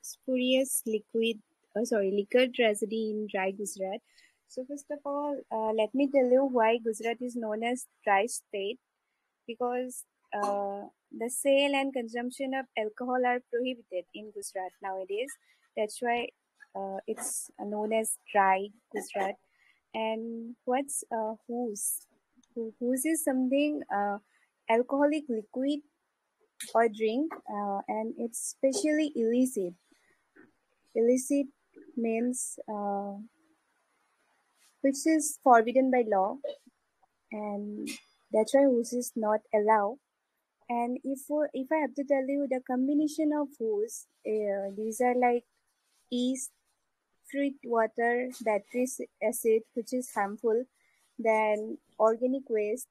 spurious liquor tragedy in dry Gujarat. So first of all, let me tell you why Gujarat is known as dry state. Because the sale and consumption of alcohol are prohibited in Gujarat nowadays. That's why it's known as dry Gujarat. And what's hooch? Hooch is something alcoholic liquid or drink, and it's specially illicit. Illicit means which is forbidden by law, and that's why hooch is not allowed. And if I have to tell you the combination of foods, these are like yeast, fruit water, battery acid, which is harmful, then organic waste,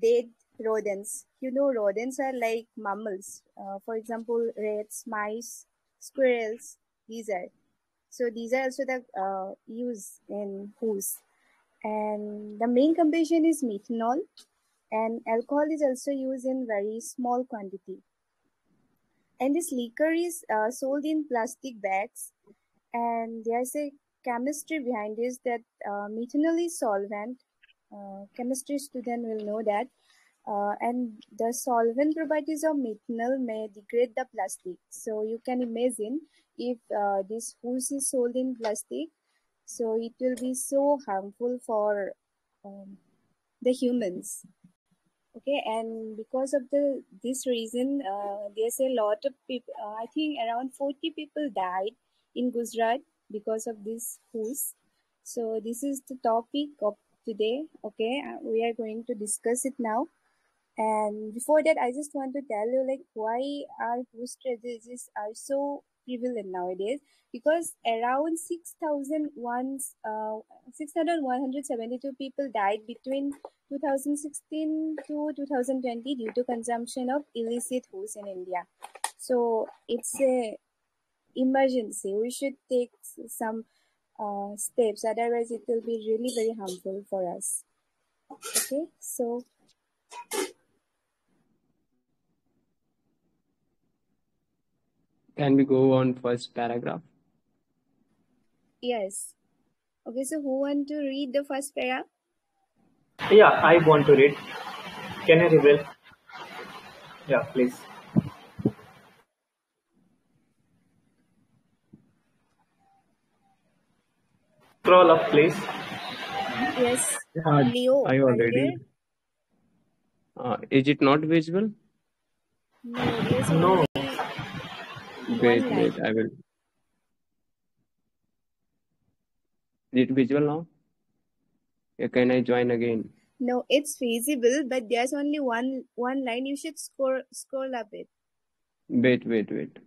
dead rodents. You know, rodents are like mammals. For example, rats, mice, squirrels. These are these are also the used in foods. And the main composition is methanol, and alcohol is also used in very small quantity. And this liquor is sold in plastic bags, and there's a chemistry behind this that methanol is solvent. Chemistry student will know that. And the solvent properties of methanol may degrade the plastic. So you can imagine if this hooch is sold in plastic, so it will be so harmful for the humans. Okay, and because of this reason, there's a lot of people. I think around 40 people died in Gujarat because of this hooch. So this is the topic of today. Okay, we are going to discuss it now. And before that, I just want to tell you like why our hooch strategies are so prevalent nowadays. Because around 6,172 people died between 2016 to 2020 due to consumption of illicit hooch in India. So it's a emergency. We should take some steps, otherwise it will be really very harmful for us. Okay, so Can we go on first paragraph? yes. Okay, so who want to read the first paragraph? Yeah, I want to read. Can I reveal? Yeah, please. Scroll up, please. Yes, Yeah, Leo, I are you already. there? Is it not visible? No, there's No. only Wait, one wait, line. I will. Is it visible now? Yeah, can I join again? No, it's feasible, but there's only one line. You should scroll up it. Wait, wait, wait.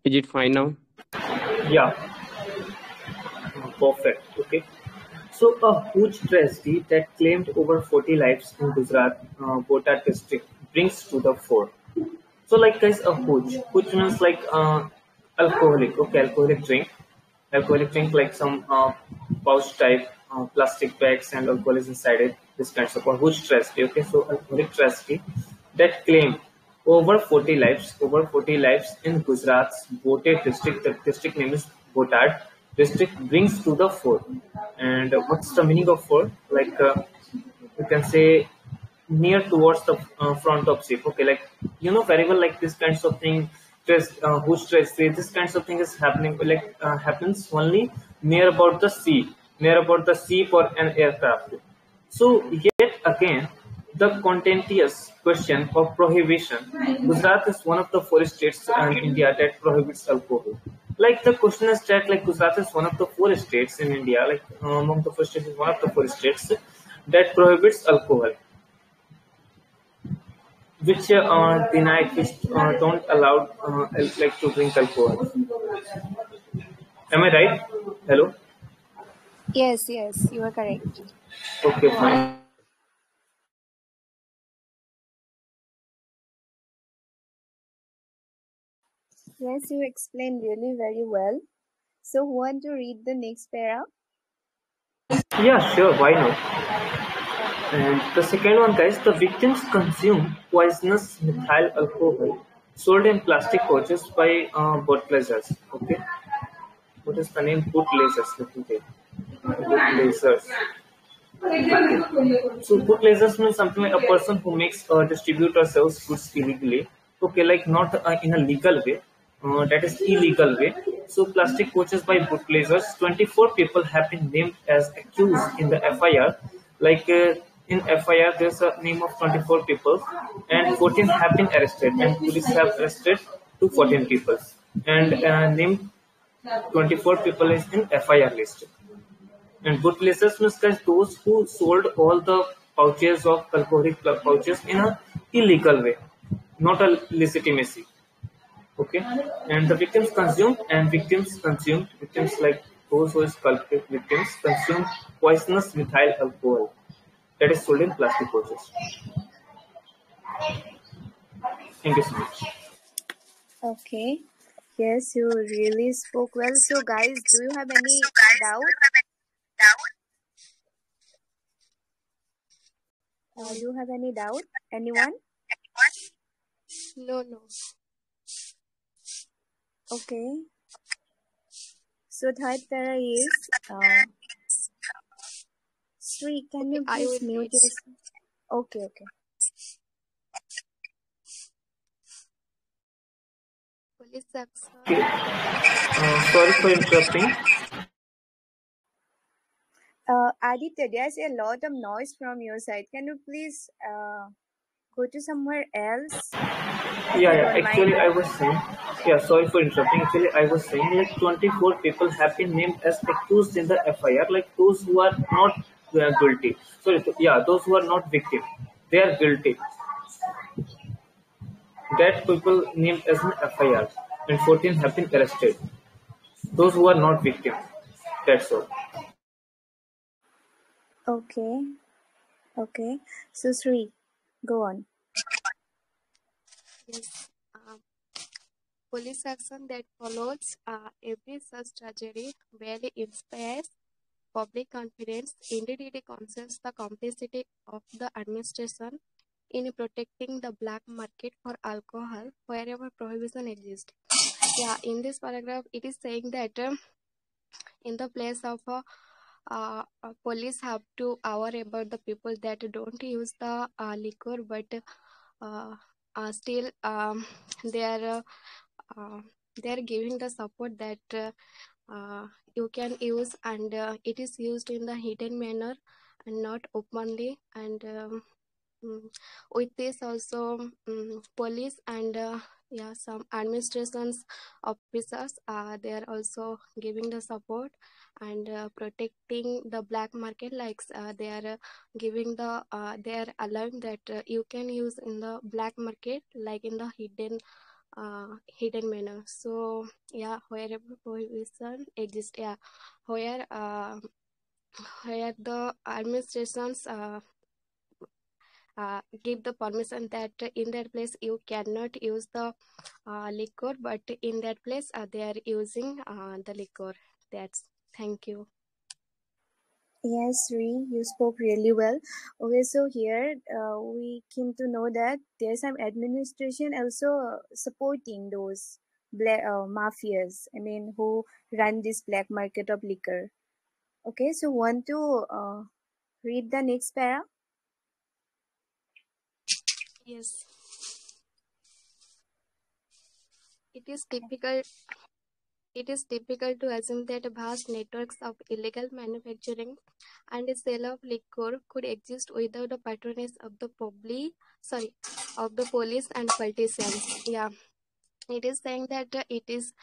Is it fine now? Yeah. Perfect. Okay. So a huge tragedy that claimed over 40 lives in Gujarat, Bota district brings to the fore. So like guys, a hooch. Hooch means like alcoholic. Okay, alcoholic drink. Alcoholic drink like some pouch type plastic bags and alcohol is inside it. This kinds of a hooch tragedy. Okay, so alcoholic tragedy that claimed over 40 lives. Over 40 lives in Gujarat's Bote district. The district name is Botad district brings to the fore. And what's the meaning of fore? Like you can say near towards the front of ship. Okay, like you know very well, like this kinds of thing. Who stress say this kinds of thing is happening like happens only near about the sea for an aircraft. So yet again, the contentious question of prohibition. Gujarat is one of the four states in India that prohibits alcohol. Like the question is that like Gujarat is one of the four states in India, like among the four states is one of the four states that prohibits alcohol, which denied, which don't allow like to drink alcohol. Am I right? Hello. Yes, you are correct. Okay, fine. Yes, you explained really very well. So, who want to read the next para? Yeah, sure, why not? Okay. And the second one, guys, the victims consume poisonous methyl alcohol sold in plastic pouches by bootleggers. Okay, what is the name? Bootleggers. Let me take. Bootleggers. So bootleggers means something like a person who makes, distribute or sells goods illegally. Okay, like not in a legal way. That is illegal way. So plastic pouches by bootleggers. 24 people have been named as accused in the FIR. Like in FIR, there's a name of 24 people, and 14 have been arrested, and police have arrested to 14 people, and named 24 people is in FIR list. And bootleggers means guys those who sold all the pouches of alcoholic pouches in a illegal way, not a legitimacy. Okay, and the victims consumed and victims like those who is culprit victims consumed poisonous methyl alcohol that is sold in plastic pouches. Thank you so much. Okay. Yes, you really spoke well. So, guys, do you have any doubt? Do you have any doubt? Anyone? No, no. Okay. So, third para is Sri. Can you I will please mute read. yourself? Okay, okay. Police action. Okay, sorry for interrupting. Aditya, there's a lot of noise from your side. Can you please go to somewhere else? If Yeah, you yeah. don't mind. Actually, I was saying, yeah, sorry for interrupting. Actually, I was saying, like, 24 people have been named as accused in the FIR, like those who are not guilty. Sorry, yeah, those who are not victim, they are guilty. That people named as an FIR, and 14 have been arrested. Those who are not victim. That's all. Okay, okay. So, Sri, go on. Yes. Police action that follows every such tragedy barely inspires public confidence. Indeed, it concerns the complicity of the administration in protecting the black market for alcohol wherever prohibition exists. Yeah, in this paragraph, it is saying that in the place of police have to aware about the people that don't use the liquor, but uh, still they are uh, they are giving the support that you can use, and it is used in the hidden manner and not openly. And mm, with this also, police and yeah, some administrations officers, they are also giving the support and protecting the black market, like they are giving the they are allowing that you can use in the black market like in the hidden manner. So yeah, wherever prohibition exists, yeah, where where the administrations give the permission that in that place you cannot use the liquor, but in that place they are using the liquor. That's Thank you. Yes, Sri, you spoke really well. Okay, so here we came to know that there's some administration also supporting those mafias. I mean, who run this black market of liquor. Okay, so want to read the next para? Yes, it is typical. It is typical to assume that vast networks of illegal manufacturing and sale of liquor could exist without the patronage of the of the police and politicians. Yeah, it is saying that it is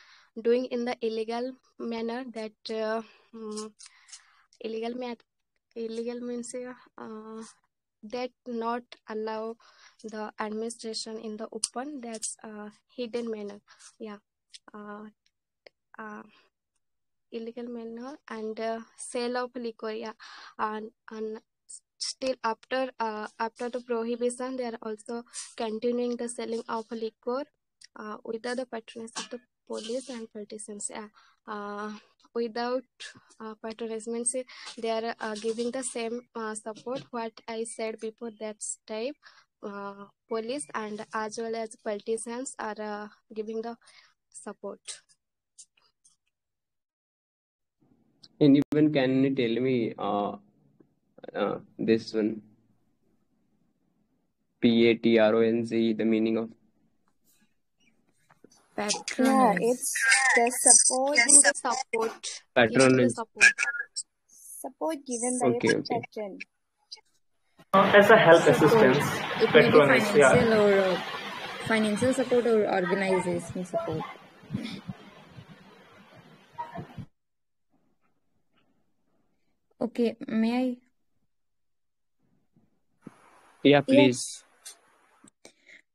doing in the illegal manner, that mm, illegal illegal means that not allow the administration in the open. That's hidden manner. Yeah. Uh, uh, Illegal manner and sale of liquor, yeah, and still after the prohibition they are also continuing the selling of liquor, without the patronage of the police and politicians. Without patronage means they are giving the same support what I said before, that type. Police and as well as politicians are giving the support. And even can you tell me this one patronz, the meaning of Yeah, Patronage. it's the support Giving the support. Giving the patronage? support. given by a Okay. patron. As a help Support. assistance, It may be patronage, financial or financial support or organization support. Okay, may I? Yeah, please.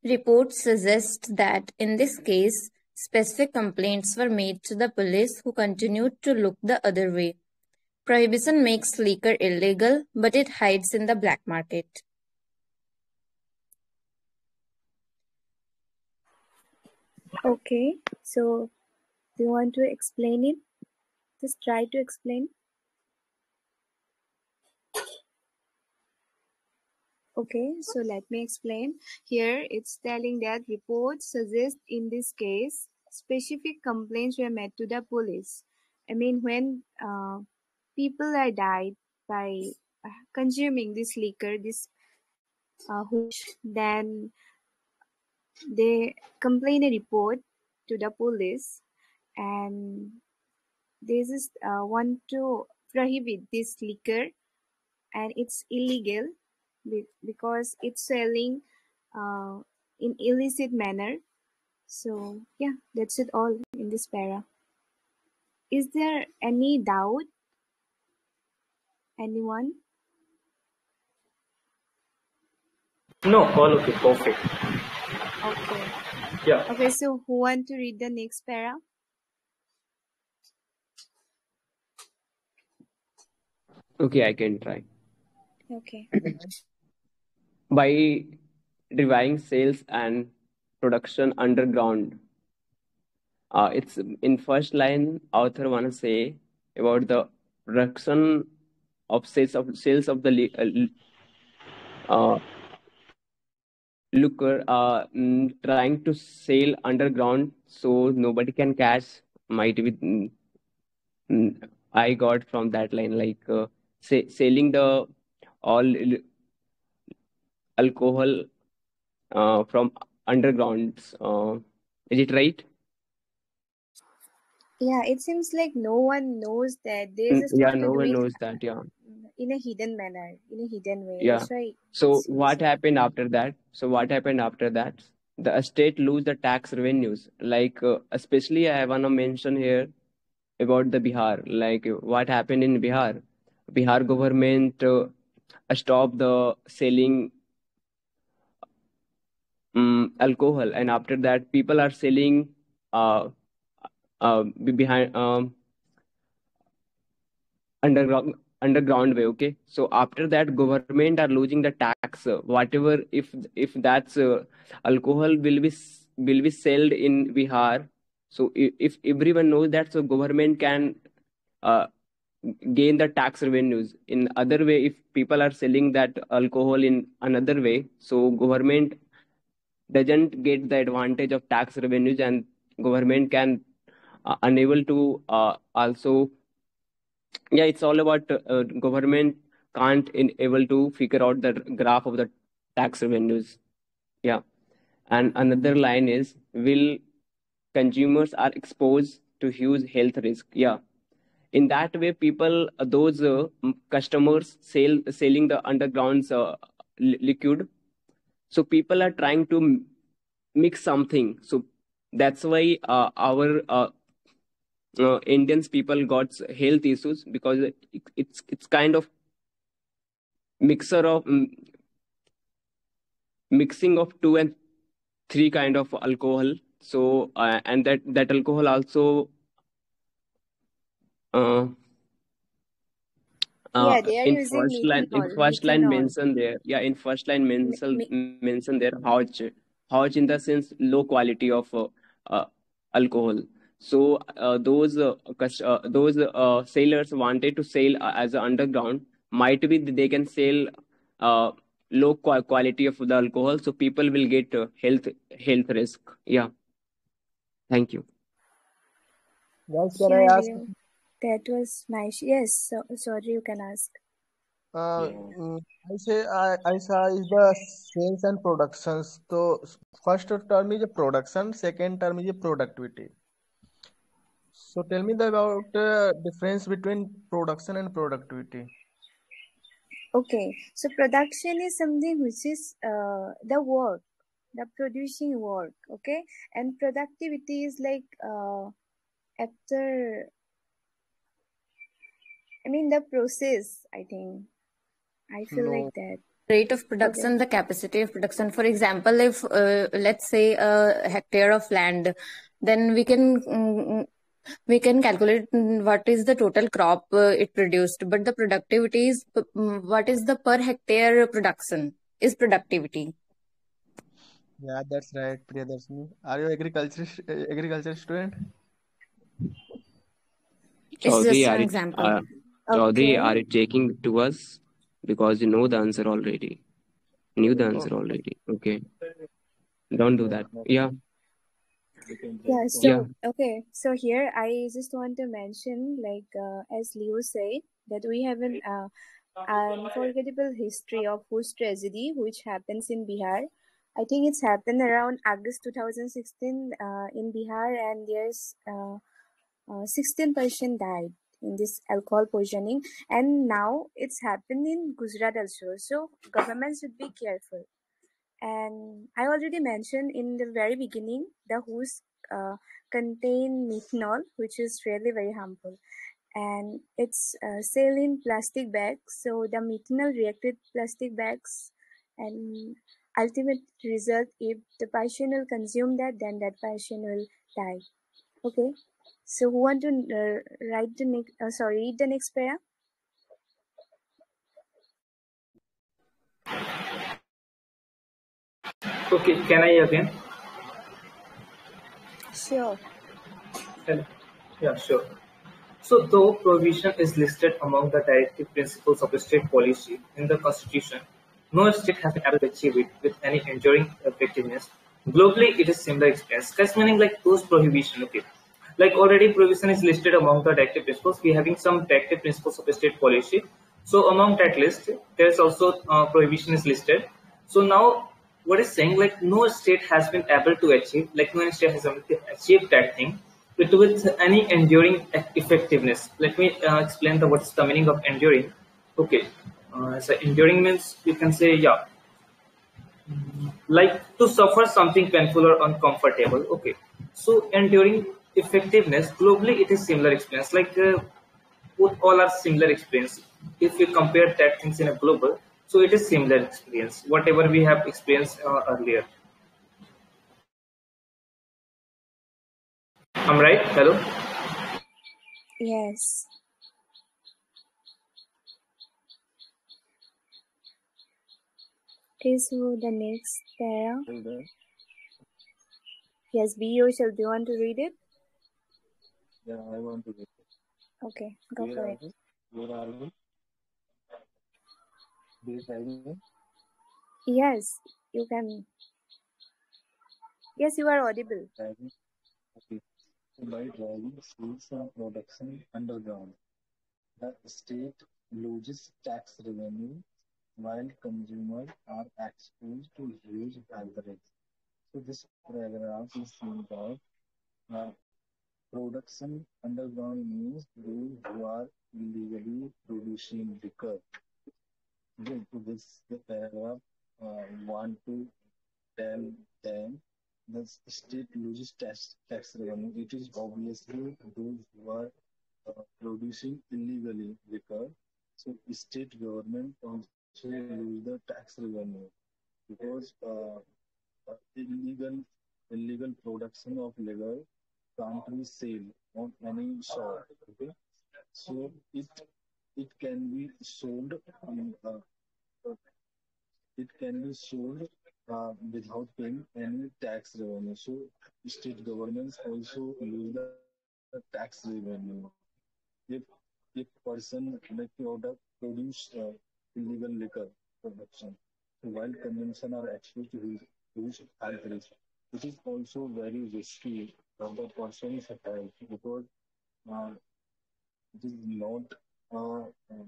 Reports suggest that in this case, specific complaints were made to the police, who continued to look the other way. Prohibition makes liquor illegal, but it hides in the black market. Okay, so do you want to explain it? Just try to explain. Okay, so let me explain. Here it's telling that reports suggest in this case specific complaints were made to the police. I mean, when people are died by consuming this liquor, this hooch, then they complain a report to the police, and they just want to prohibit this liquor, and it's illegal because it's selling in illicit manner. So yeah, that's it all in this para. Is there any doubt? Anyone? No, all okay, perfect. Okay. Yeah. Okay, so who want to read the next para? Okay, I can try. Okay. By driving sales and production underground. It's in first line. Author wanna say about the production of sales of the liquor, trying to sail underground so nobody can catch. Might be I got from that line, like sailing the all alcohol from undergrounds. Is it right? Yeah, it seems like no one knows that they just Yeah, want to no do one it knows that. Yeah, in a hidden manner, in a hidden way. yeah. That's why So it's what used. happened after that? The state lose the tax revenues. Like especially, I wanna mention here about the Bihar. Like what happened in Bihar? Bihar government stopped the selling alcohol, and after that, people are selling uh, behind underground way. Okay, so after that, government are losing the tax. Whatever, if that's alcohol will be sold in Bihar. So if everyone knows that, so government can uh, gain the tax revenues in other way. If people are selling that alcohol in another way, so government doesn't get the advantage of tax revenues, and government can unable to also, yeah, it's all about government can't able to figure out the graph of the tax revenues. Yeah. And another line is, will consumers are exposed to huge health risk. Yeah, in that way, people those customers selling the underground's liquid, so people are trying to mix something. So that's why our Indians people got health issues, because it's kind of mixer of mixing of two and three kind of alcohol. So and that alcohol also uh, Yeah, they are using in methanol, first line methanol. mention there, yeah, in first line mention there hooch. hooch in the sense low quality of uh, alcohol. So those sailors wanted to sail as a underground. Might be they can sail uh, low quality of the alcohol, so people will get health risk. Yeah, thank you. Guys, can Yeah, I ask? Leo, that was nice. Yes, so, sorry, you can ask. I say I saw is the sales and productions. So first term is a production, second term is a productivity. So tell me about difference between production and productivity. Okay, so production is something which is the work, the producing work, okay, and productivity is like after, I mean the process. I think I feel like No, that. Rate of Okay, production, the capacity of production. For example, if let's say a hectare of land, then we can calculate what is the total crop it produced. But the productivity is what is the per hectare production is productivity. yeah, that's right, Priyadarshini. Are you agriculture student? It's Chaudhary, just an are you example. uh, Chaudhary, okay, are you taking to us because you know the answer already? Knew the answer Okay. already. Okay, don't do that. Yeah, yeah. yeah. So okay, so here I just want to mention, like as Leo said, that we have an unforgettable history of whose tragedy which happens in Bihar. I think it's happened around August 2016 in Bihar, and there's 16% died in this alcohol poisoning, and now it's happened in Gujarat also. So government should be careful. And I already mentioned in the very beginning the hooch contain methanol, which is really very harmful, and it's sale in plastic bags. So the methanol reacted plastic bags, and ultimate result, if the patient will consume that, then that patient will die. Okay. So who want to write the next? Sorry, read the next paragraph. Okay, can I again? Sure. Hello. Yeah, sure. So, though prohibition is listed among the directive principles of state policy in the Constitution, no state has been able to achieve it with any enduring effectiveness. Globally, it is similar experience. That's meaning like those prohibition, okay. Like already prohibition is listed among the directive principles. We having some directive principles of state policy. So among that list, there's also prohibition is listed. So now what is saying like no state has been able to achieve, like no state has achieved that thing with any enduring effectiveness. Let me explain the what is the meaning of enduring. Okay, so enduring means you can say yeah, like to suffer something painful or uncomfortable. Okay, so enduring effectiveness globally it is similar experience. Like both all are similar experience. If we compare that things in a global, so it is similar experience. Whatever we have experienced earlier. I'm right. Hello. Yes. Okay, so the next paragraph. Yes, B yourself. Do you want to read it? Yeah, I want to get it. Okay, go Where for are it. we? Where are we? Be driving. Yes, you can. Yes, you are audible. Driving. Okay. So by driving sales and production underground, the state loses tax revenue while consumers are exposed to huge health risks. So this paragraph is saying that uh, production underground means those who are illegally producing liquor. Okay, so this the paragraph want to tell them the state loses tax revenue. It is obviously those who are producing illegally liquor. So state government also lose the tax revenue because illegal production of liquor can't be sold on any shop. Okay, so it can be sold in it can be sold without paying any tax revenue. So state governments also lose the tax revenue if if person make product produce illegal liquor production. So while consumption are exposed to huge health risk, it is also very risky for the person's health because uh, it is not uh, uh,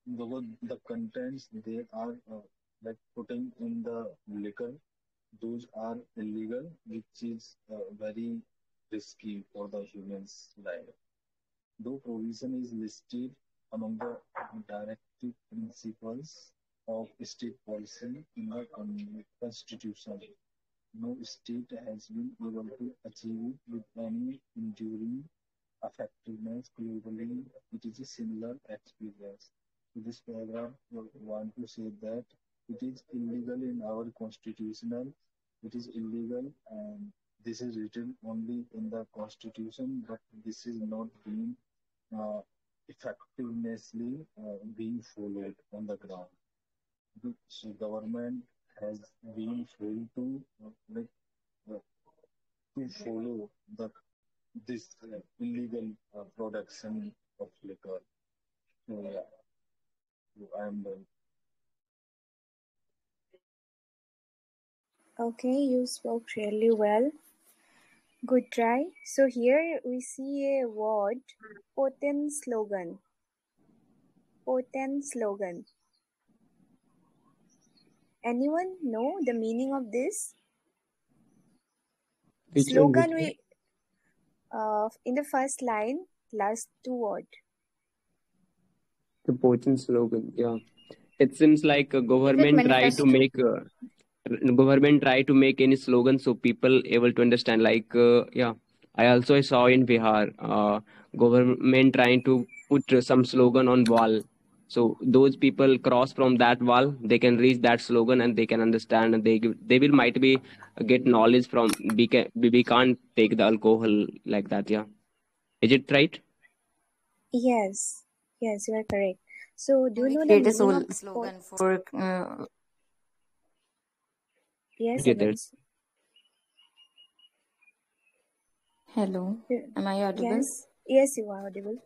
the contents they are like putting in the liquor, those are illegal, which is very risky for the human's life. Though provision is listed among the directive principles of state policy in the Constitution, no state has been able to achieve it with any enduring effectiveness globally. It is a similar experience. So this paragraph want to say that it is illegal in our constitutional, it is illegal and this is written only in the constitution, but this is not being effectively being followed on the ground. So government has been failed to uh, to follow the this illegal production of liquor. So yeah, so I am the Okay, you spoke really well. Good try. So here we see a word, potent slogan. Potent slogan. Anyone know the meaning of this? Which one? Which Slogan one? we in the first line, last two word. The poaching slogan. Yeah. It seems like a Is it manifesto? government try to make any slogan so people able to understand. Like yeah, I also saw in Bihar, government trying to put some slogan on wall. So those people cross from that wall, they can reach that slogan and they can understand, and they will might be get knowledge from. We can't take the alcohol like that. Yeah, is it right? Yes, yes, you are correct. So do you We know the create a meaning of pot? slogan for. Yes, Get it? Evans. Hello, am I audible? Yes, yes, you are audible.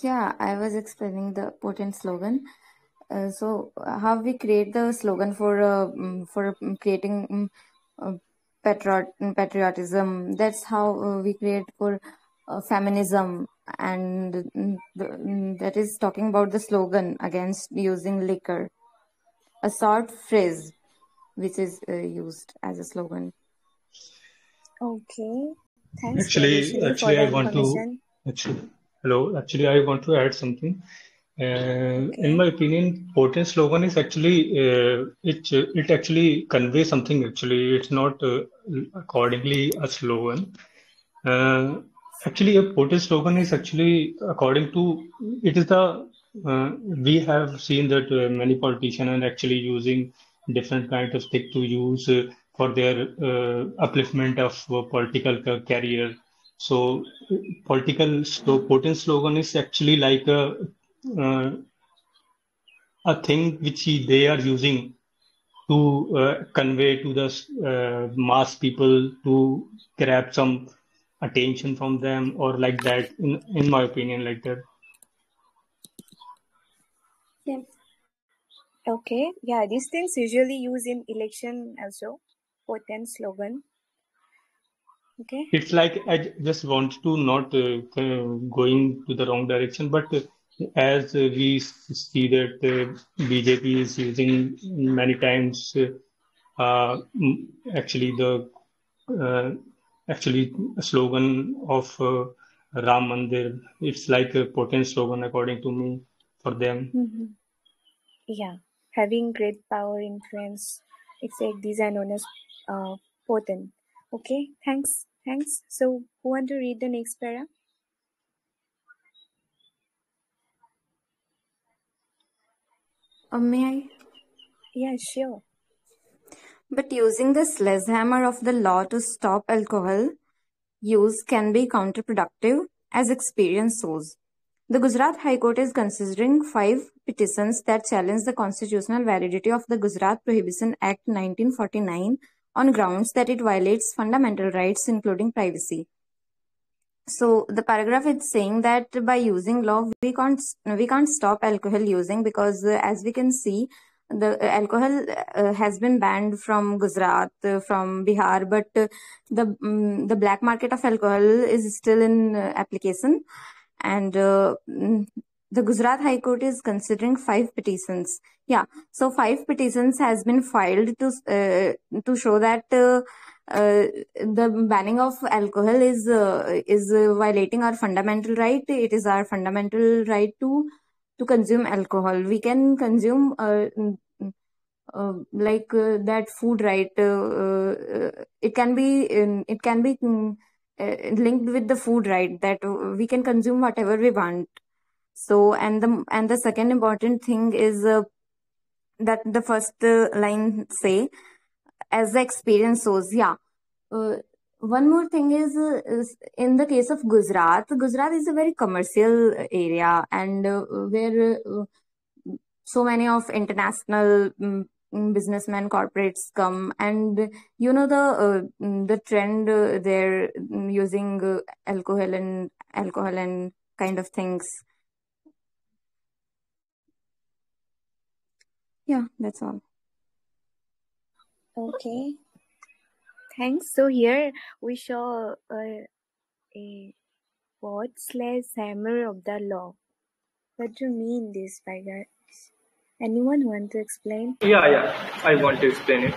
Yeah, I was explaining the potent slogan. How we create the slogan for creating patriotism. That's how we create for feminism, and that is talking about the slogan against using liquor. A short phrase which is used as a slogan. Okay. Thanks, Prabhashini, for Actually, the I want to information. actually hello. Actually, I want to add something. In Okay. my opinion, potent slogan is actually it actually conveys something. Actually, it's not accordingly a slogan. Uh, Actually, a potent slogan is actually according to it is the we have seen that many politicians are actually using different kind of stick to use for their upliftment of political career. So, potent slogan is actually like uh, a thing which they are using to convey to the mass people to grab some attention from them or like that in my opinion like that. Yeah. Okay. Yeah, these things usually used in election also. Potent slogan. Okay. It's like just want to not going to the wrong direction, but as we see that BJP is using many times actually the uh, actually slogan of Ram Mandir. It's like a potent slogan according to me for them. Mm-hmm. Yeah. Having great power influence. It's like these are known as potent. Okay. Thanks. Thanks. So who want to read the next para? May I? Yeah, sure. But using the sledgehammer of the law to stop alcohol use can be counterproductive, as experience shows. The Gujarat High Court is considering 5 petitions that challenge the constitutional validity of the Gujarat Prohibition Act 1949 on grounds that it violates fundamental rights, including privacy. So the paragraph is saying that by using law, we can't stop alcohol using, because as we can see, the alcohol has been banned from Gujarat, from Bihar, but the black market of alcohol is still in application, and the Gujarat High Court is considering 5 petitions. Yeah, so 5 petitions has been filed to show that the banning of alcohol is violating our fundamental right. It is our fundamental right to consume alcohol. We can consume that food, right? It can be linked with the food, right? That we can consume whatever we want. So and the second important thing is that the first line say, as the experience shows. Yeah. One more thing is in the case of Gujarat is a very commercial area, and where so many of international businessmen, corporates come, and the trend they're using alcohol and kind of things. Yeah, that's all. Okay. Thanks. So here we show a sword/hammer of the law. What do you mean this by that? Anyone want to explain? Yeah, I want to explain it.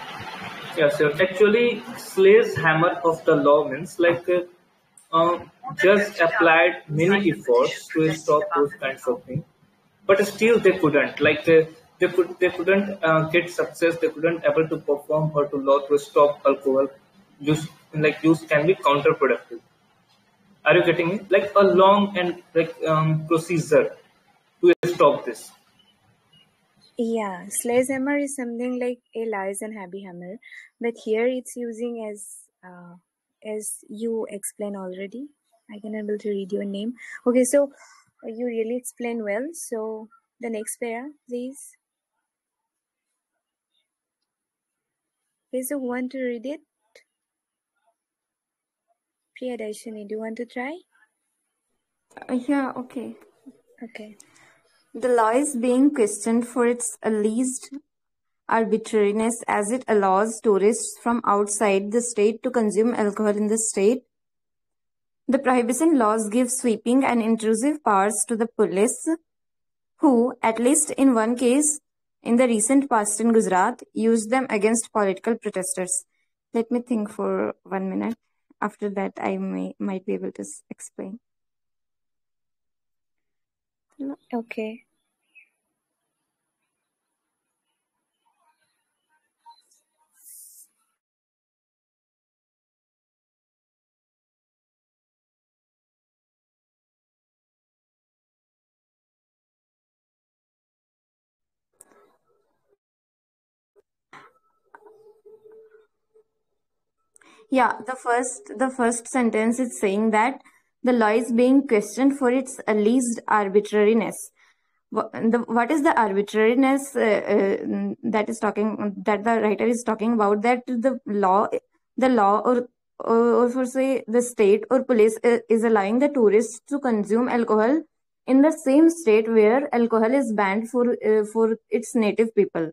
Yeah, so actually, Slay's hammer of the law means just applied many efforts to stop those kinds of things, but still they couldn't. They couldn't get success. They couldn't able to perform or to law to stop alcohol use. Use can be counterproductive. Are you getting it? Like a long and procedure to stop this. Yeah, sledgehammer is something like a large and heavy hammer, but here it's using as you explained already. I can able to read your name. Okay, so you really explain well. So the next para, please. Okay, so who want to read it? Priyadarshini, do you want to try? Yeah, okay. Okay. The law is being questioned for its alleged arbitrariness, as it allows tourists from outside the state to consume alcohol in the state. The prohibition laws give sweeping and intrusive powers to the police, who, at least in one case, in the recent past in Gujarat, used them against political protesters. Let me think for 1 minute. After that, I might be able to explain. Okay. Yeah, the first sentence is saying that the law is being questioned for its alleged arbitrariness. What is the arbitrariness that the writer is talking about? That the law or for say the state or police is allowing the tourists to consume alcohol in the same state where alcohol is banned for its native people.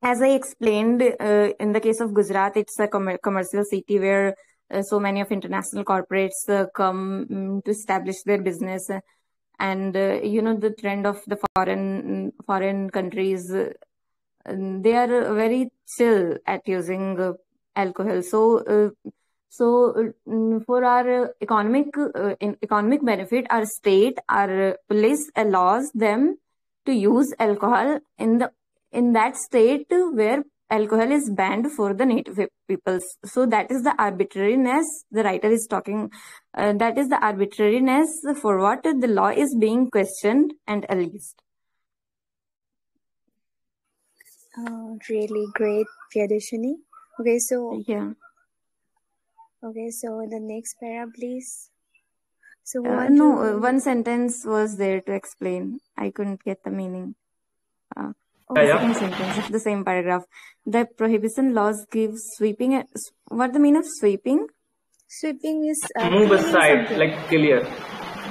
As I explained, in the case of Gujarat, it's a commercial city where so many of international corporates come to establish their business, and the trend of the foreign countries, they are very chill at using alcohol. So for our economic benefit, our state, our police allows them to use alcohol in that state where alcohol is banned for the native peoples. So that is the arbitrariness the writer is talking. That is the arbitrariness for what the law is being questioned and alleged. Really great, Priyadarshini. Okay, so yeah. Okay, so the next para, please. So who want to? One sentence was there to explain. I couldn't get the meaning. The second sentence of the same paragraph. The prohibition laws give sweeping. What the meaning of sweeping? Sweeping is Move cleaning aside, something. like clear.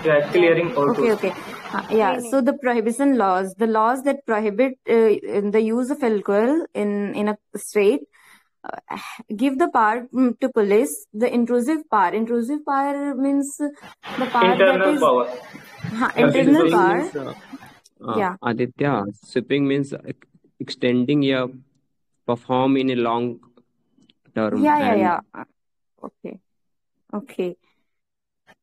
Yeah, clearing all Okay, those. okay. Yeah, so the prohibition laws, the laws that prohibit the use of alcohol in a state, give the power to police. The intrusive power means the power Internal that is power. internal Sweeping power. means, Yeah. Aditya, sweeping means extending a perform in a long term. Yeah. Okay.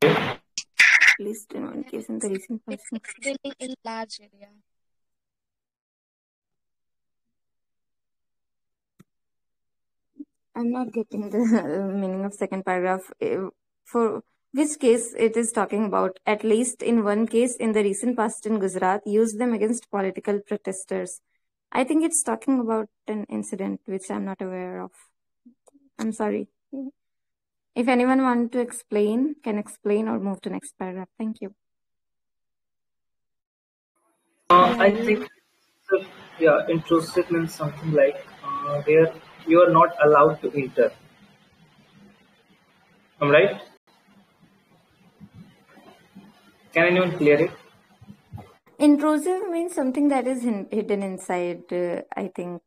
At least in one case in the recent past. Extending in large area. I'm not getting the meaning of second paragraph. For which case it is talking about, at least in one case in the recent past in Gujarat, used them against political protesters. I think it's talking about an incident which I'm not aware of. I'm sorry. If anyone want to explain, can explain or move to next paragraph. Thank you. I think, intrusive means something like where you are not allowed to enter. Am I right? Can anyone clear it? Intrusive means something that is hidden inside, I think.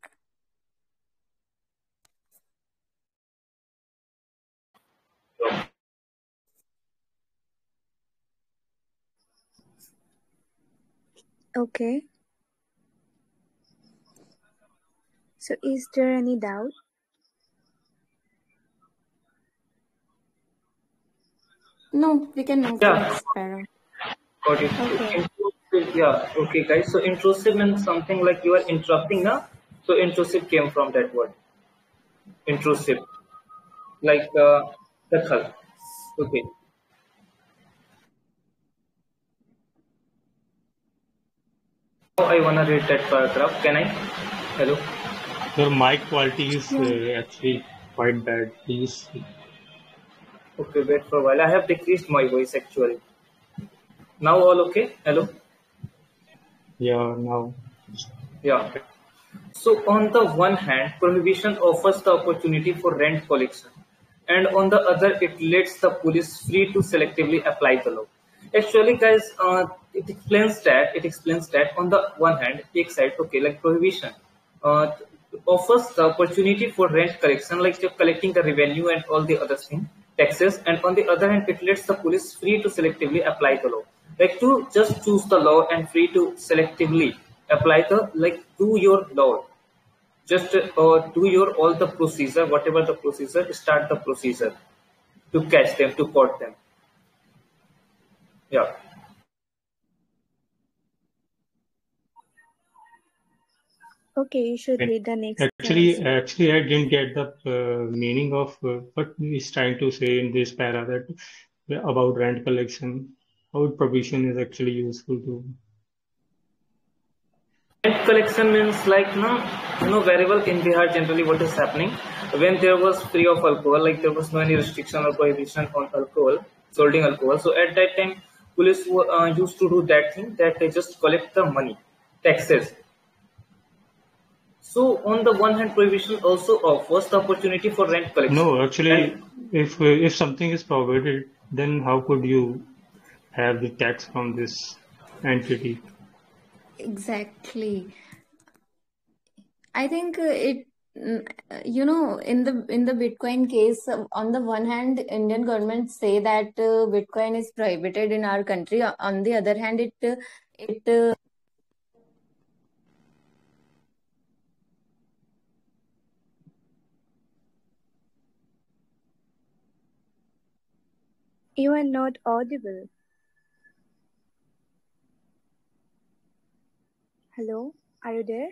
Okay. So is there any doubt? No, we can move to next paragraph. Got it. Okay. Intrusive, yeah. Okay, guys. So intrusive means something like you are interrupting, na? So intrusive came from that word. Intrusive, like dakhal. Okay. Now I wanna read that paragraph. Can I? Hello. Your mic quality is actually quite bad. Please. Okay, wait for a while. I have decreased my voice actually. Now all okay? Hello. Yeah, now. Yeah. So on the one hand, prohibition offers the opportunity for rent collection, and on the other, it lets the police free to selectively apply the law. Actually, guys, it explains that on the one hand, take side, okay, like prohibition uh, offers the opportunity for rent collection, like you're collecting the revenue and all the other thing, taxes, and on the other hand, it lets the police free to selectively apply the law, like to just choose the law and free to selectively apply the like do your law, just do your all the procedure, whatever the procedure, start the procedure to catch them, to caught them. Yeah. Okay, you should read the next Actually, clause. I didn't get the meaning of what he's trying to say in this para that about rent collection. How provision is actually useful to. Rent collection means like very well in Bihar generally what is happening when there was free of alcohol, like there was no any restriction or prohibition on alcohol, holding alcohol. So at that time, police used to do that thing that they just collect the money, taxes. So on the one hand, prohibition also offers the opportunity for rent collection. No, actually, And if something is prohibited, then how could you have the tax from this entity? Exactly. I think in the Bitcoin case, on the one hand, Indian government say that Bitcoin is prohibited in our country. On the other hand, it You are not audible. Hello, are you there?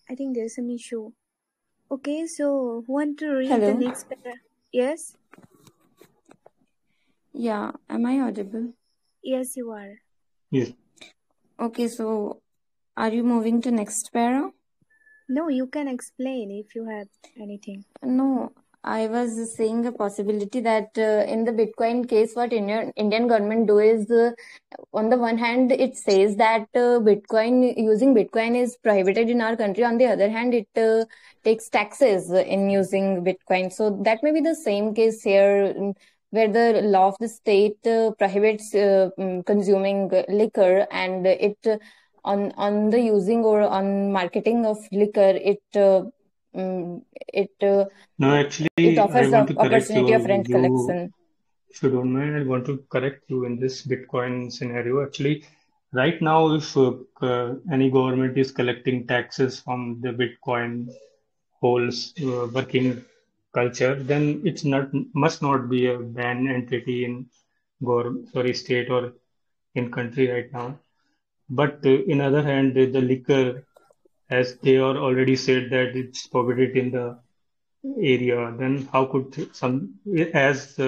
I think there's some issue. Okay, so who want to read the Hello. next paragraph? Yes? Yeah, am I audible? Yes, you are. Yes. Okay, so are you moving to next para? No, you can explain if you have anything. No, I was saying a possibility that in the Bitcoin case, what Indian government do is, on the one hand, it says that using Bitcoin is prohibited in our country. On the other hand, it takes taxes in using Bitcoin. So that may be the same case here, where the law of the state prohibits consuming liquor, and it on the using or on marketing of liquor, it No, it actually, I offers the want to correct opportunity of you. rent collection. If you don't mind, I want to correct you in this Bitcoin scenario. Actually, right now, if any government is collecting taxes from the Bitcoin whole working culture, then it's not must not be a ban entity in state or in country right now. But in other hand, the liquor, as they are already said that it's prohibited in the area, then how could some, as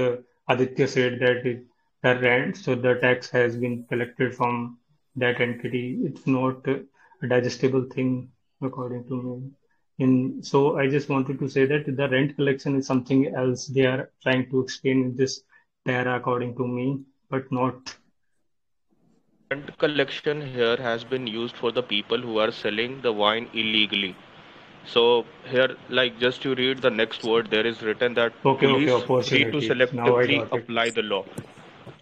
Aditya said, that the rent, so the tax has been collected from that entity. It's not a digestible thing, according to me. So I just wanted to say that the rent collection is something else they are trying to explain in this para, according to me, but not. Rent collection here has been used for the people who are selling the wine illegally. So here, like just you read the next word, there is written that Okay, police free to opportunity. Now I selectively got it. apply the law.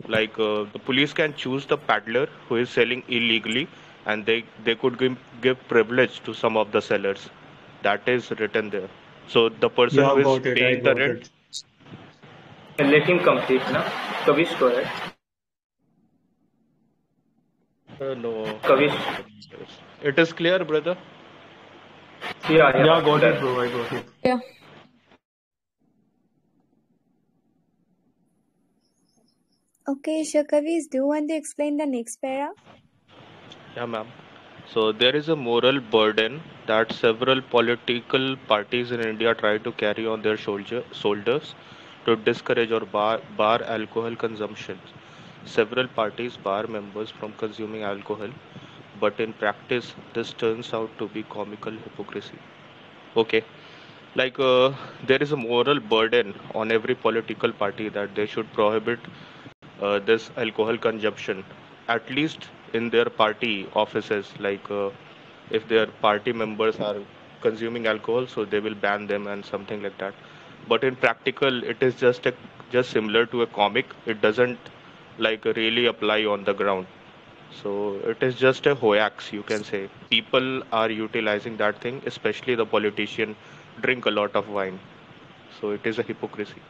Like the police can choose the peddler who is selling illegally, and they could give privilege to some of the sellers. That is written there. So the person Yeah, who is got it. I paying the got rent, it. Let him complete, na? Kavish, go ahead. no, Kavish, it is clear, brother. Yeah, got it, done. bro. I got it. Yeah. Okay, Shakavis, do you want to explain the next para? Yeah, ma'am. So there is a moral burden that several political parties in India try to carry on their shoulders to discourage or bar alcohol consumption. Several parties bar members from consuming alcohol, but in practice, this turns out to be comical hypocrisy. Okay, like there is a moral burden on every political party that they should prohibit this alcohol consumption, at least in their party offices. Like if their party members are consuming alcohol, so they will ban them and something like that. But in practical, it is just similar to a comic. It doesn't like really apply on the ground. So it is just a hoax, you can say. People are utilizing that thing, especially the politician drink a lot of wine. So it is a hypocrisy.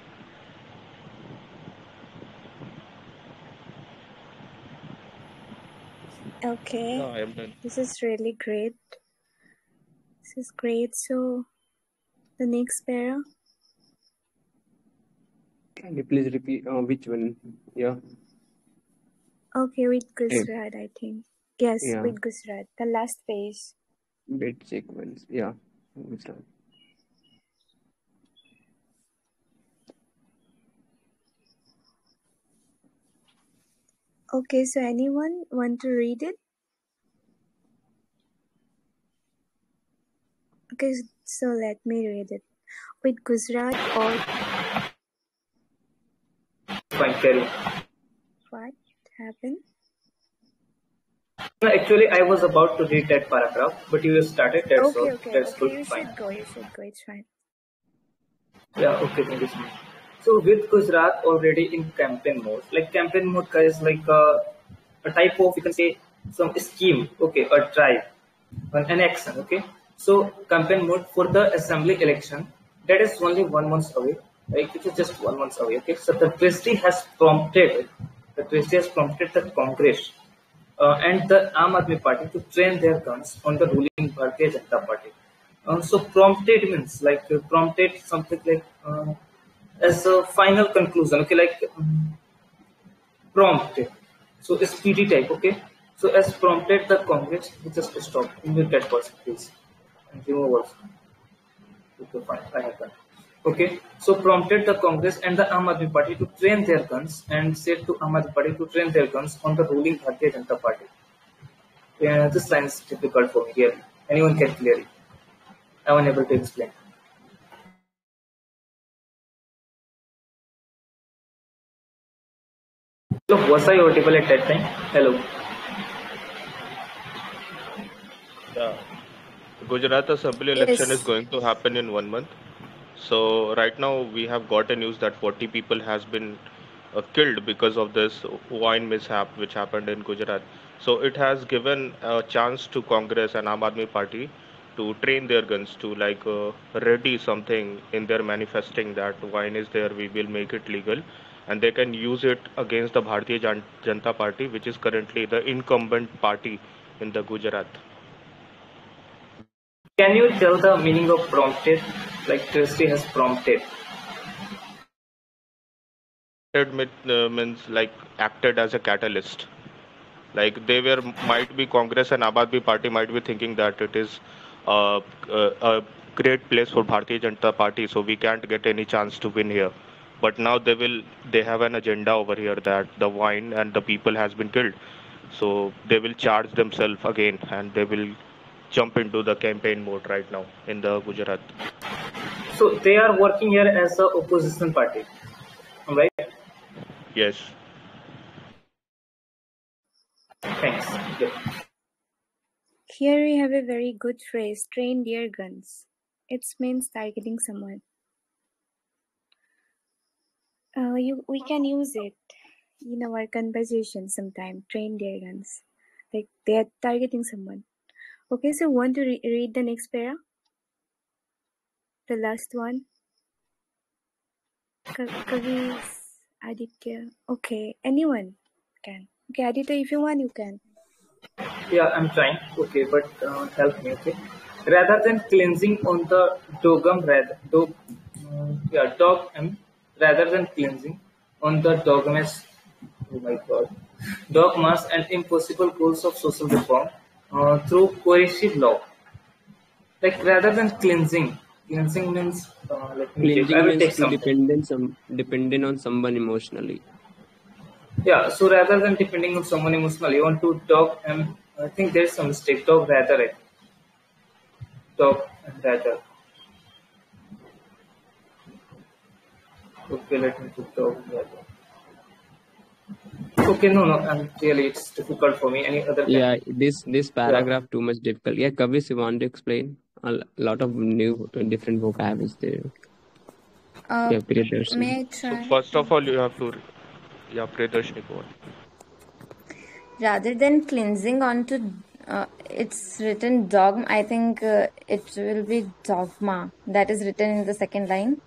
Okay, Yeah, I am done. this is really great. This is great. So, the next para? Can you please repeat which one? Yeah. Okay, with Eh, Gujarat, I think. Yes, yeah. with Gujarat. The last page. Bit sequence. Yeah. Which one? Okay, so anyone want to read it? Okay, so let me read it. With Gujarat or Fine, carry. what happened? No, actually, I was about to read that paragraph, but you started. That's all. Okay, That's good. you Fine. should go. You should go. It's fine. Yeah, okay, thank you so much. So with Gujarat already in campaign mode, like campaign mode is like a type of, you can say, some scheme, okay, a drive, an action, okay. So campaign mode for the assembly election, that is only 1 month away, right? It is just 1 month away, okay. So the Trustee has prompted the Congress and the Aam Aadmi Party to train their guns on the ruling Bharatiya Janata Party. So prompted means like prompted something like as a final conclusion, okay, like prompted. So it's PD type, okay. So as prompted the Congress, we just stop in that person, please. And remove also. Okay, fine, I have done. Okay, so prompted the Congress and the Aam Aadmi Party to train their guns and said to Aam Aadmi Party to train their guns on the ruling Bharatiya Janata Party. Yeah, this line is difficult for me here. Anyone can clear it. I'm unable to explain. So was I audible at that time? Hello. Yeah. Gujarat Assembly election is Yes. going to happen in 1 month. So right now we have got a news that 40 people has been killed because of this wine mishap which happened in Gujarat. So it has given a chance to Congress and Aam Aadmi Party to train their guns to ready something in their manifesting that wine is there, we will make it legal, and they can use it against the Janata Party, which is currently the incumbent party in the Gujarat. Can you tell the meaning of prompted? Like trustee has prompted. It means like acted as a catalyst. Like they were might be Congress and Aam Aadmi Party might be thinking that it is a great place for Bharatiya Janata Party, so we can't get any chance to win here. But now they have an agenda over here that the wine and the people has been killed, so they will charge themselves again and they will jump into the campaign mode right now in the Gujarat. So they are working here as a opposition party, right? Yes. Thanks. Yeah. Here we have a very good phrase, train their guns. It means targeting someone. We can use it in our conversation sometime, train their guns. Like they are targeting someone. Okay, so want to read the next para? The last one? Kavi, Aditya. Okay, anyone can. Okay, Aditya, if you want, you can. Yeah, I'm trying. Okay, but help me. Okay. Rather than cleansing on the dogum, rather than cleansing on the dogmas. Oh my God, dogmas and impossible goals of social reform through coercive law. Like rather than cleansing means. Let me check. I Cleansing will means take to something. dependent on someone emotionally. Yeah, so rather than depending on someone emotionally, you want to dog and I think there's some mistake. Dog rather, I think. Dog and rather. Okay, let me put dog rather. Okay, no, really, it's difficult for me. Any other? Yeah, this Yeah. paragraph too much difficult. Yeah, Kavis, you want to explain? A lot of new different vocab is there. Yeah, Priyadarshini. May I So try? first of all, you have to, yeah, Priyadarshini, go on. Rather than cleansing onto, it's written dogma. I think it will be dogma. That is written in the second line.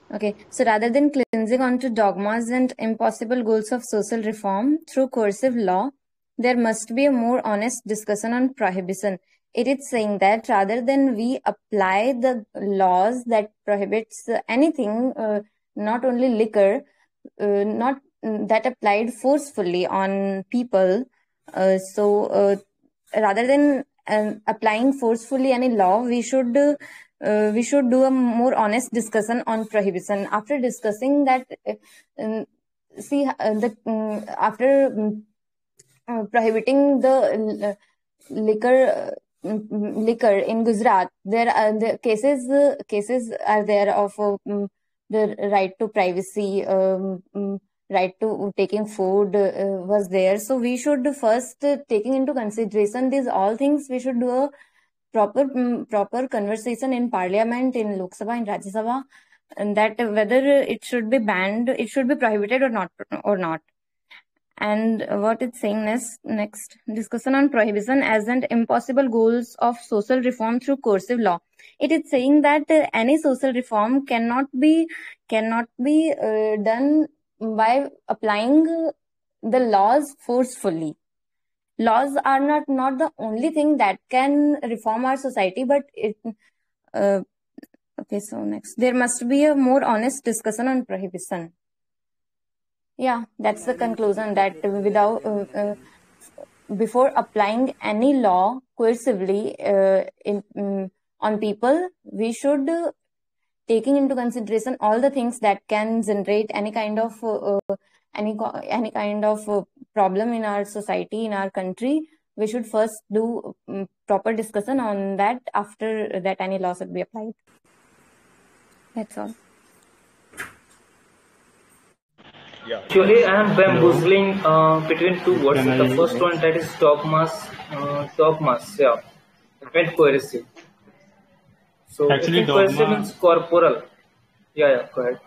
Okay, so rather than cleansing onto dogmas and impossible goals of social reform through coercive law, there must be a more honest discussion on prohibition. It is saying that rather than we apply the laws that prohibits anything, not only liquor, not that applied forcefully on people. Rather than applying forcefully any law, we should do a more honest discussion on prohibition. After discussing that, after prohibiting the liquor in Gujarat, there are the cases are there of the right to privacy, right to taking food was there. So we should first taking into consideration these all things, we should do a proper conversation in Parliament, in Lok Sabha, in Rajya Sabha, and that whether it should be banned, it should be prohibited or not. And what it's saying next discussion on prohibition as an impossible goals of social reform through coercive law. It is saying that any social reform cannot be done by applying the laws forcefully. Laws are not the only thing that can reform our society, but it okay, so next, there must be a more honest discussion on prohibition. Yeah, that's the conclusion, that without before applying any law coercively on people, we should taking into consideration all the things that can generate any kind of problem in our society, in our country. We should first do proper discussion on that. After that, any law should be applied. That's all. Yeah. Actually, I am Hello, bamboozling between two words. can The I? first one that is dogmas, yeah, and coercive. So I Actually, think coercive means dogma. corporal. Yeah, yeah, go ahead.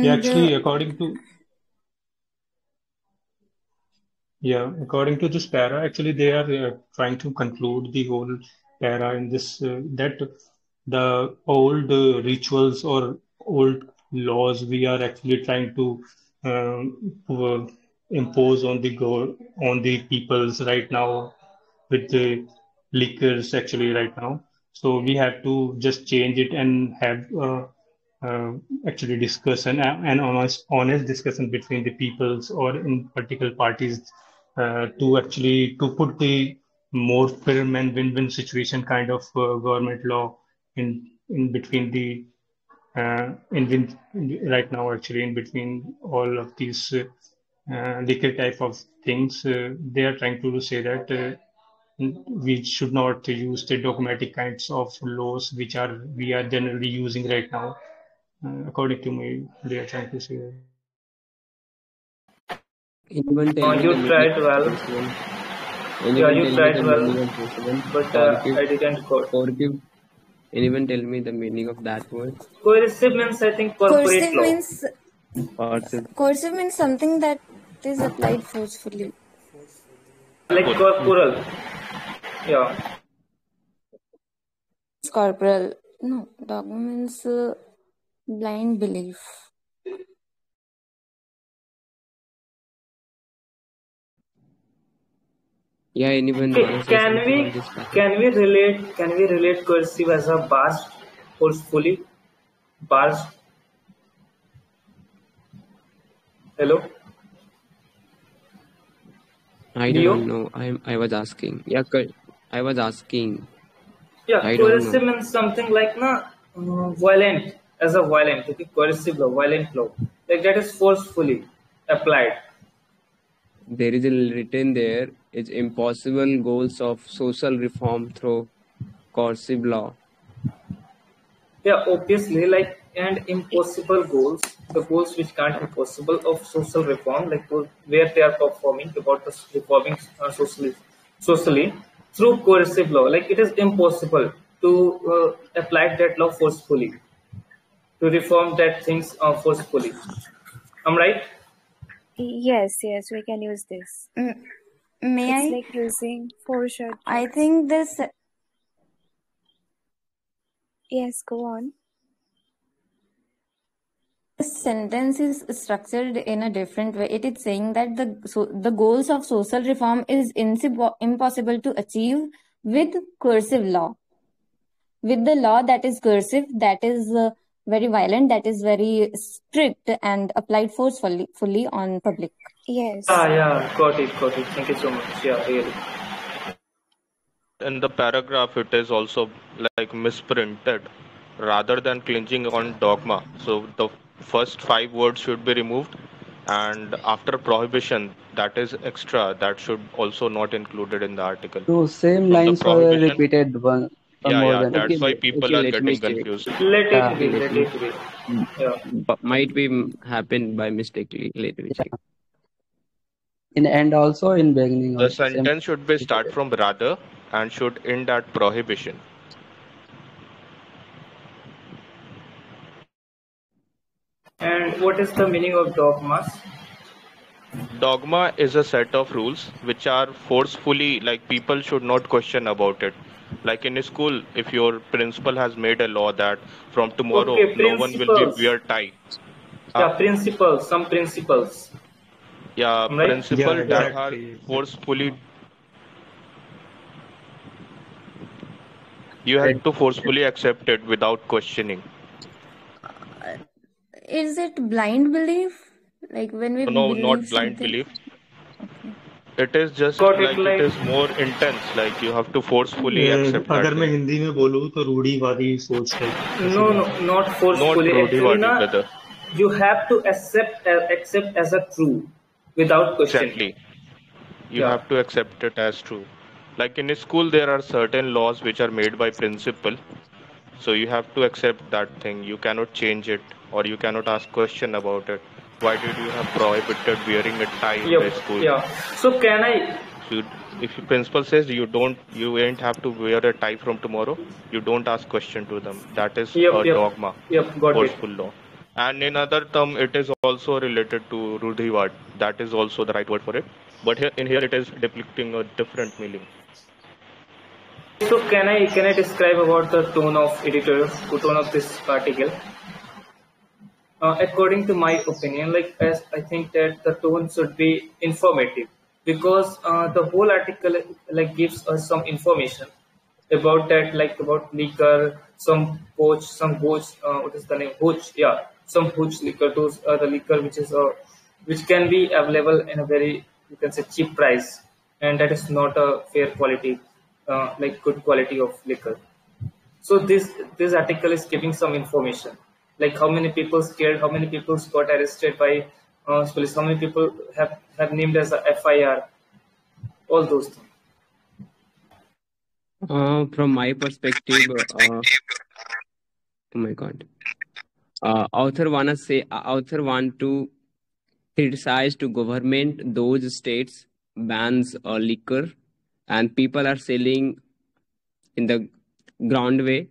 Yeah, And actually, according to this para, actually they are trying to conclude the whole para in this that the old rituals or old laws we are actually trying to impose on the peoples right now with the liquors actually right now. So we have to just change it and have uh, actually discuss an honest discussion between the peoples or in political parties to actually to put the more firm and win-win situation kind of government law in between the right now actually in between all of these liquor type of things. They are trying to say that we should not use the dogmatic kinds of laws which are we are generally using right now. According to me, they are trying to say that. Anyone tell me the You meaning tried of well. this one? Yeah, Anyone you tell me tried the well, meaning of this one? but Forgive, I didn't quote. forgive. Anyone tell me the meaning of that word? Coercive means I think corporate coercive law, means Forgive. coercive means something that is applied forcefully. like corporal. Yeah. Corporal. No, dogma means blind belief. Yeah, anyone Okay, wanna say something on this matter? can we relate coercive as a barged forcefully barged? Hello, I Leo. don't know. I was asking. Yeah, I was asking. Yeah, I don't coercive know. means something like violent as a violent. Okay, coercive law, violent law, like that is forcefully applied. There is a written there. It's impossible goals of social reform through coercive law. Yeah, obviously, like and impossible goals, the goals which can't be possible of social reform, like where they are performing about the reforming socially through coercive law. Like it is impossible to apply that law forcefully, to reform that things forcefully. I'm right. Yes, yes, we can use this. Mm, May It's I? like using force or I drugs. think this Yes, go on. sentence is structured in a different way. It is saying that the goals of social reform is impossible to achieve with cursive law. With the law that is cursive, that is very violent, that is very strict and applied forcefully fully on public. Yes. Yeah, got it. Thank you so much. Yeah, really. In the paragraph, it is also like misprinted rather than clinging on dogma. So the first five words should be removed, and after prohibition, that is extra. That should also not included in the article. So same From the lines were prohibition, repeated one yeah, more yeah, than Okay, that's once. why people okay. are Let me getting check. confused. Let it Yeah, be. Let Let me. it be. Yeah. Might be happen by mistakenly. Let me check. yeah. In end also in beginning The also same sentence should be start repeated. from rather and should end at prohibition. And what is the meaning of dogmas? Dogma is a set of rules which are forcefully, like people should not question about it. Like in a school, if your principal has made a law that from tomorrow Okay, no one will be principles. wear tie. Huh? Yeah, principles, some principles. Yeah, Am I right? Yeah, principle that Yeah. are exactly, exactly. forcefully, you have Right. to forcefully accept it without questioning. Is it blind belief? Like when we No, not believe blind something? belief. Okay. It is just Got it. like it Like is more intense, like you have to forcefully accept that अगर मैं thing. Hindi में बोलूँ तो रूढ़िवादी सोच type ऐसी no, no, बात है. not Not forcefully. Actually, Rudyvadi, na, brother. you have to accept as a true without questioning. Exactly. You Yeah. have to accept it as true. Like in a school, there are certain laws which are made by principal. So you have to accept that thing. You cannot change it or you cannot ask question about it. Why did you have prohibited wearing a tie in the Yep. school? Yeah. So can I? So if your principal says you ain't have to wear a tie from tomorrow, you don't ask question to them. That is Yep. a Yep. dogma, Yep. Got it. forceful law. And in other term, it is also related to Rudhivad. That is also the right word for it. But here it is depicting a different meaning. So can I describe about the tone of editorial, tone of this article? According to my opinion, like as I think that the tone should be informative because the whole article like gives us some information about that, like about liquor, some poach, some hooch. What is the name? Hooch. Yeah, some hooch liquor. Those are the liquor which can be available in a very, you can say, cheap price, and that is not a fair quality, like good quality of liquor. So this article is giving some information, like how many people scared, how many people got arrested by police, how many people have named as a FIR, all those things. From my perspective, oh my God, author want to criticize to government those states bans liquor and people are selling in the ground way.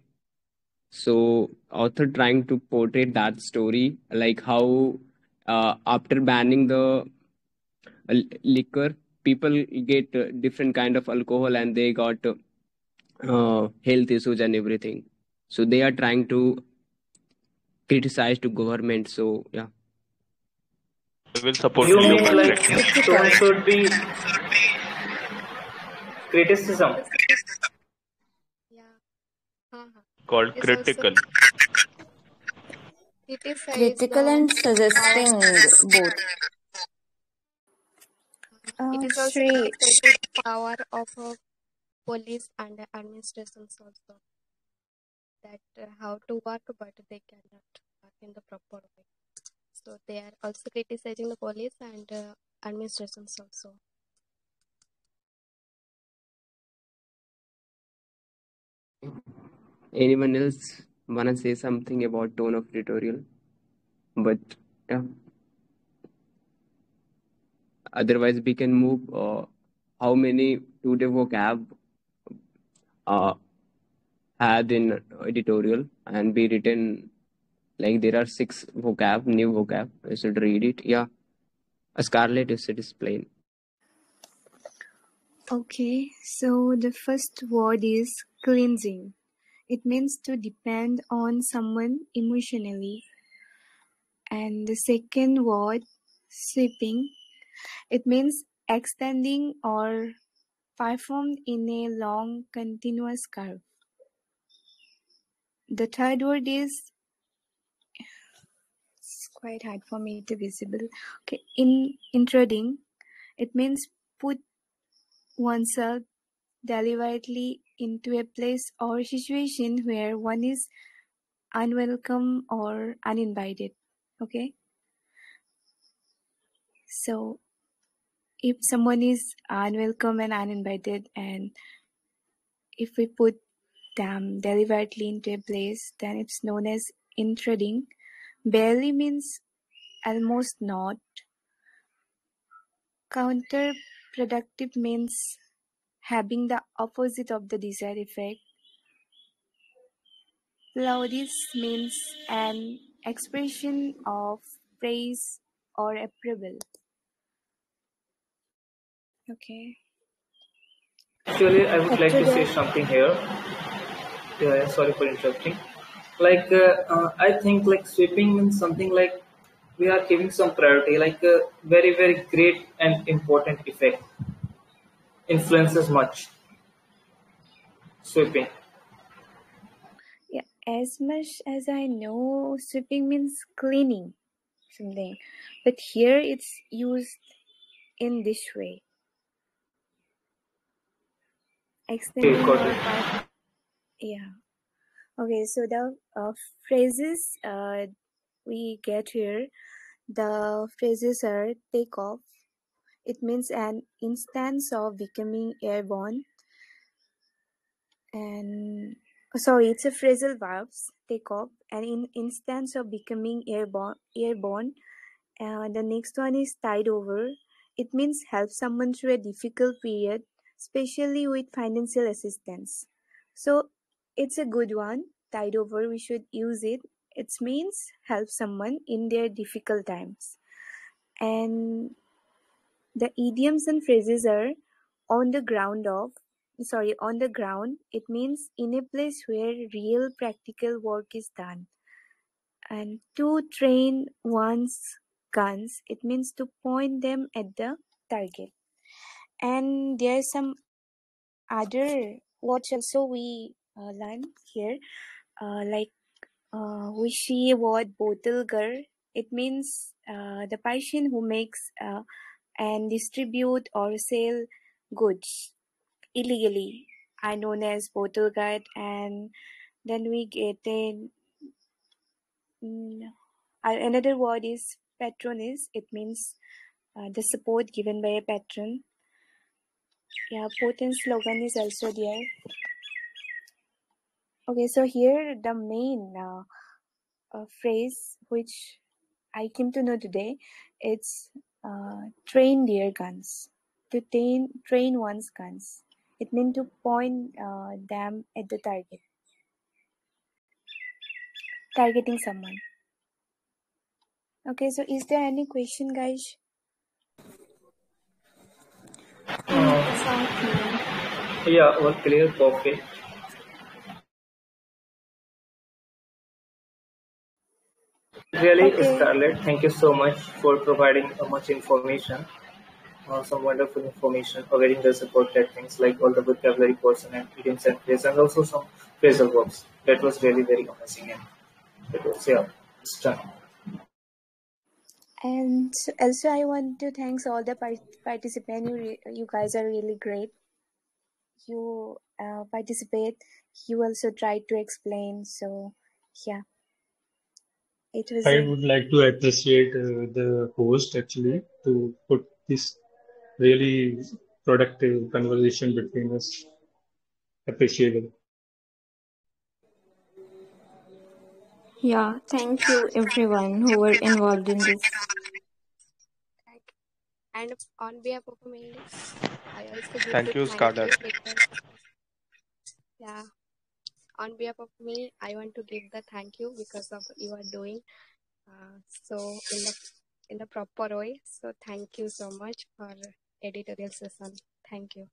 So author trying to portray that story like how after banning the liquor, people get different kind of alcohol and they got health issues and everything. So they are trying to criticize to government. So yeah. We will support You to your mean like perspective. tone should be criticism? Yeah. Uh-huh. Called It is also critical. criticize Critical the and suggesting both. it is also Shri, criticizing the power of police and administrations also, that how to work, but they cannot work in the proper way. So they are also criticizing the police and administrations also. Anyone else wanna say something about tone of editorial? But yeah, otherwise we can move. How many today vocab uh, had in editorial and be written like there are 6 vocab, new vocab. I should read it. Yeah, Scarlet is explain. okay, so the first word is cleansing. It means to depend on someone emotionally. And the second word, sweeping, it means extending or performed in a long continuous curve. The third word is, it's quite hard for me to visible. Okay, intruding, it means put oneself deliberately into a place or situation where one is unwelcome or uninvited. Okay, so if someone is unwelcome and uninvited, and if we put them deliberately into a place, then it's known as intruding. Barely means almost not. Counterproductive means having the opposite of the desired effect. Plaudis means an expression of praise or approval. Okay. Actually, I would like After to say that, something here. Yeah, sorry for interrupting. Like I think like sweeping means something like we are giving some priority, like a very very great and important effect, influences much. Sweeping. yeah, as much as I know, sweeping means cleaning something, but here it's used in this way. Okay, Extending got or it. yeah. Okay, so the phrases we get here, the phrases are take off. It means an instance of becoming airborne, and sorry, it's a phrasal verbs. Take off, an instance of becoming airborne, The next one is tide over. It means help someone through a difficult period, especially with financial assistance. So it's a good one. Tide over, we should use it. It means help someone in their difficult times. And the idioms and phrases are on the ground of, on the ground. It means in a place where real practical work is done. And to train one's guns, it means to point them at the target. And there are some other words also we learn here, we see word bottlegar. It means the person who makes and distribute or sell goods illegally are known as bottlegar. And then we get another word is patronage. It means the support given by a patron. Yeah, potent slogan is also there. Okay, so here the main phrase which I came to know today, it's train their guns. To train one's guns. It means to point them at the target. Targeting someone. Okay, so is there any question, guys? It's all clear. Yeah, all clear, perfect. Really, Okay. Scarlett, thank you so much for providing much information, some wonderful information, providing the support that things like all the vocabulary portion and idioms and phrases, and also some phrasal verbs. That was really very amazing, and it was stunning. And also, I want to thanks all the participants. You guys are really great. You participate. You also try to explain. So, yeah, it was. I would like to appreciate the host actually to put this really productive conversation between us. Appreciable. Yeah, thank you everyone who were involved in this. And on behalf of me, I also give Thank the you, thank you Scarlett. because yeah, on behalf of me, I want to give the thank you because of you are doing so in the proper way. So thank you so much for editorial session. Thank you.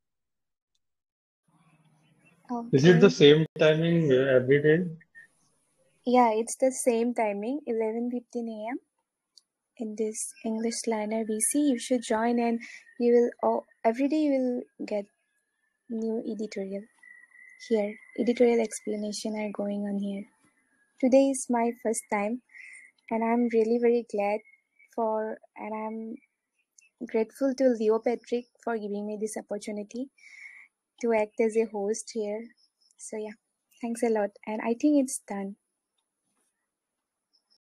Is it the Okay. same timing every day? Yeah, it's the same timing, 11:15 a.m. in this English Liner BC. You should join, and you will every day you will get new editorial here. Editorial explanation are going on here. Today is my first time, and I'm really very glad and I'm grateful to Leo Patrick for giving me this opportunity to act as a host here. So yeah, thanks a lot, and I think it's done.